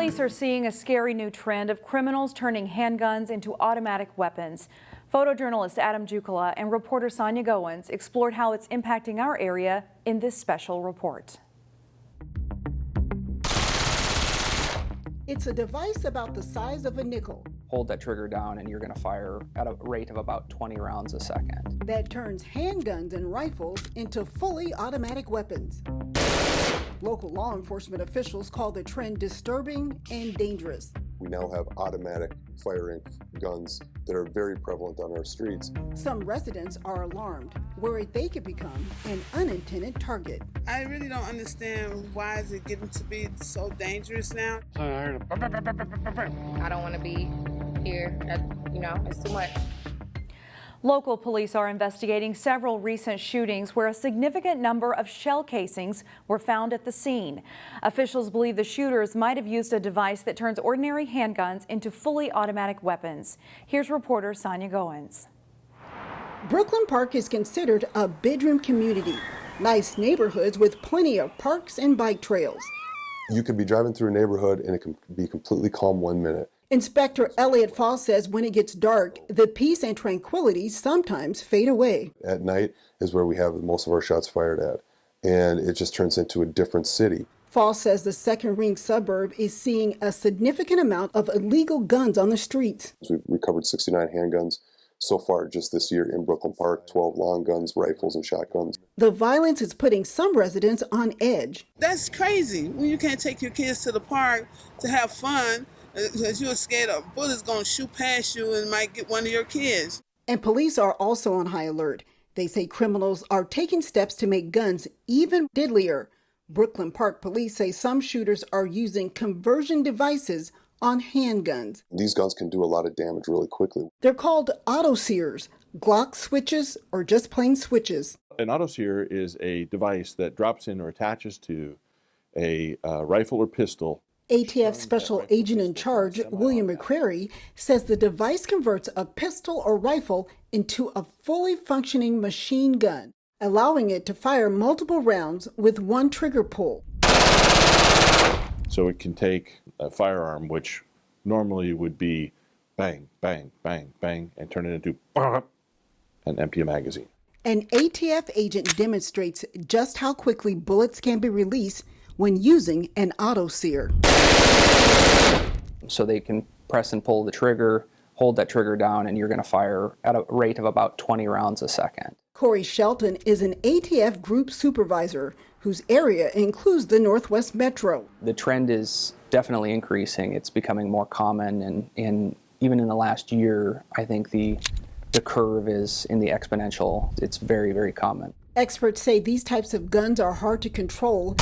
Police are seeing a scary new trend of criminals turning handguns into automatic weapons. Photojournalist Adam Jukala and reporter Sonia Goins explored how it's impacting our area in this special report. It's a device about the size of a nickel. Hold that trigger down and you're going to fire at a rate of about 20 rounds a second. That turns handguns and rifles into fully automatic weapons. Local law enforcement officials call the trend disturbing and dangerous. We now have automatic firing guns that are very prevalent on our streets. Some residents are alarmed, worried they could become an unintended target. I really don't understand why is it getting to be so dangerous now. I don't want to be here. It's too much. Local police are investigating several recent shootings where a significant number of shell casings were found at the scene. Officials believe the shooters might have used a device that turns ordinary handguns into fully automatic weapons. Here's reporter Sonia Goins. Brooklyn Park is considered a bedroom community. Nice neighborhoods with plenty of parks and bike trails. You could be driving through a neighborhood and it can be completely calm 1 minute. Inspector Elliott Foss says when it gets dark, the peace and tranquility sometimes fade away. At night is where we have most of our shots fired at, and it just turns into a different city. Foss says the second ring suburb is seeing a significant amount of illegal guns on the streets. We've recovered 69 handguns so far just this year in Brooklyn Park, 12 long guns, rifles, and shotguns. The violence is putting some residents on edge. That's crazy when you can't take your kids to the park to have fun because you're scared a bullet's going to shoot past you and might get one of your kids. And police are also on high alert. They say criminals are taking steps to make guns even deadlier. Brooklyn Park police say some shooters are using conversion devices on handguns. These guns can do a lot of damage really quickly. They're called auto-sears, Glock switches, or just plain switches. An auto-sear is a device that drops in or attaches to a rifle or pistol. ATF Special Agent in Charge, William McCrary, says the device converts a pistol or rifle into a fully functioning machine gun, allowing it to fire multiple rounds with one trigger pull. So it can take a firearm, which normally would be bang, bang, bang, bang, and turn it into and empty a magazine. An ATF agent demonstrates just how quickly bullets can be released when using an auto-sear. So they can press and pull the trigger, hold that trigger down, and you're going to fire at a rate of about 20 rounds a second. Corey Shelton is an ATF group supervisor whose area includes the Northwest Metro. The trend is definitely increasing. It's becoming more common, and even in the last year, I think the curve is in the exponential. It's very, very common. Experts say these types of guns are hard to control,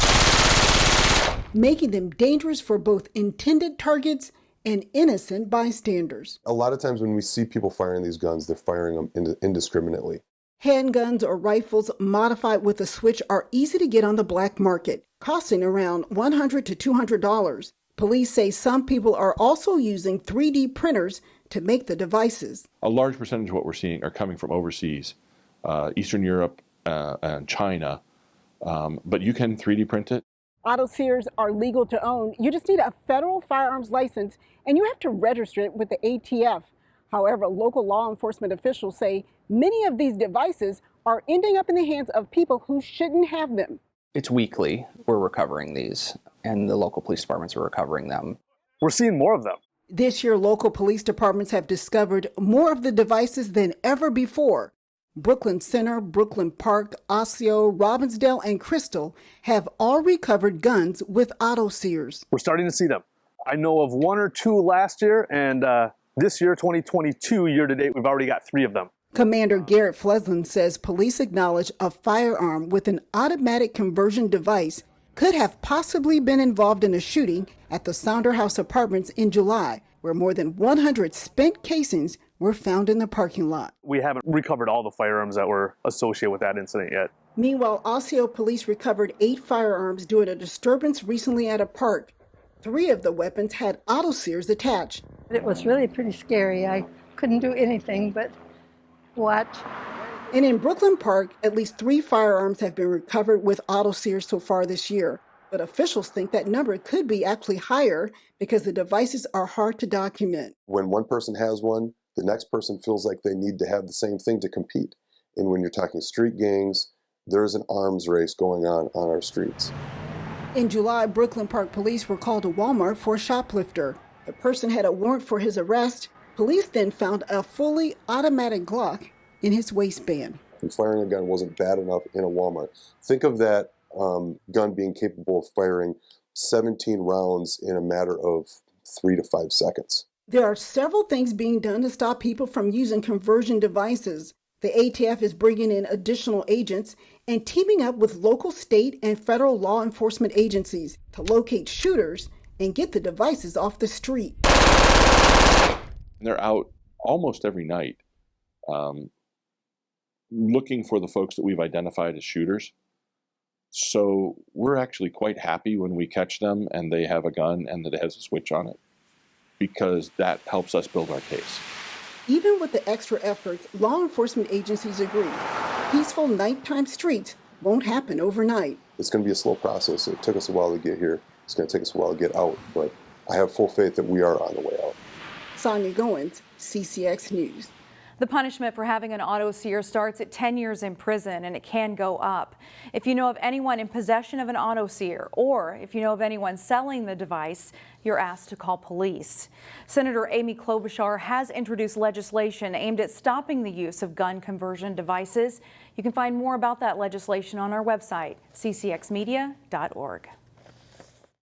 making them dangerous for both intended targets and innocent bystanders. A lot of times when we see people firing these guns, they're firing them indiscriminately. Handguns or rifles modified with a switch are easy to get on the black market, costing around $100 to $200. Police say some people are also using 3D printers to make the devices. A large percentage of what we're seeing are coming from overseas, Eastern Europe and China, but you can 3D print it. Auto-sears are legal to own. You just need a federal firearms license, and you have to register it with the ATF. However, local law enforcement officials say many of these devices are ending up in the hands of people who shouldn't have them. It's weekly we're recovering these, and the local police departments are recovering them. We're seeing more of them. This year, local police departments have discovered more of the devices than ever before. Brooklyn Center, Brooklyn Park, Osseo, Robbinsdale, and Crystal have all recovered guns with auto-sears. We're starting to see them. I know of one or two last year, and this year, 2022, year to date, we've already got 3 of them. Commander Garrett Fleslin says police acknowledge a firearm with an automatic conversion device could have possibly been involved in a shooting at the Sounder House Apartments in July, where more than 100 spent casings were found in the parking lot. We haven't recovered all the firearms that were associated with that incident yet. Meanwhile, Osseo police recovered 8 firearms during a disturbance recently at a park. 3 of the weapons had auto-sears attached. It was really pretty scary. I couldn't do anything but watch. And in Brooklyn Park, at least 3 firearms have been recovered with auto-sears so far this year. But officials think that number could be actually higher because the devices are hard to document. When one person has one, the next person feels like they need to have the same thing to compete. And when you're talking street gangs, there's an arms race going on our streets. In July, Brooklyn Park police were called to Walmart for a shoplifter. The person had a warrant for his arrest. Police then found a fully automatic Glock in his waistband. And firing a gun wasn't bad enough in a Walmart. Think of that gun being capable of firing 17 rounds in a matter of 3 to 5 seconds. There are several things being done to stop people from using conversion devices. The ATF is bringing in additional agents and teaming up with local, state, and federal law enforcement agencies to locate shooters and get the devices off the street. They're out almost every night looking for the folks that we've identified as shooters. So we're actually quite happy when we catch them and they have a gun and that it has a switch on it, because that helps us build our case. Even with the extra efforts, law enforcement agencies agree. Peaceful nighttime streets won't happen overnight. It's going to be a slow process. It took us a while to get here. It's going to take us a while to get out, but I have full faith that we are on the way out. Sonia Goins, CCX News. The punishment for having an auto sear starts at 10 years in prison, and it can go up. If you know of anyone in possession of an auto sear, or if you know of anyone selling the device, you're asked to call police. Senator Amy Klobuchar has introduced legislation aimed at stopping the use of gun conversion devices. You can find more about that legislation on our website, ccxmedia.org.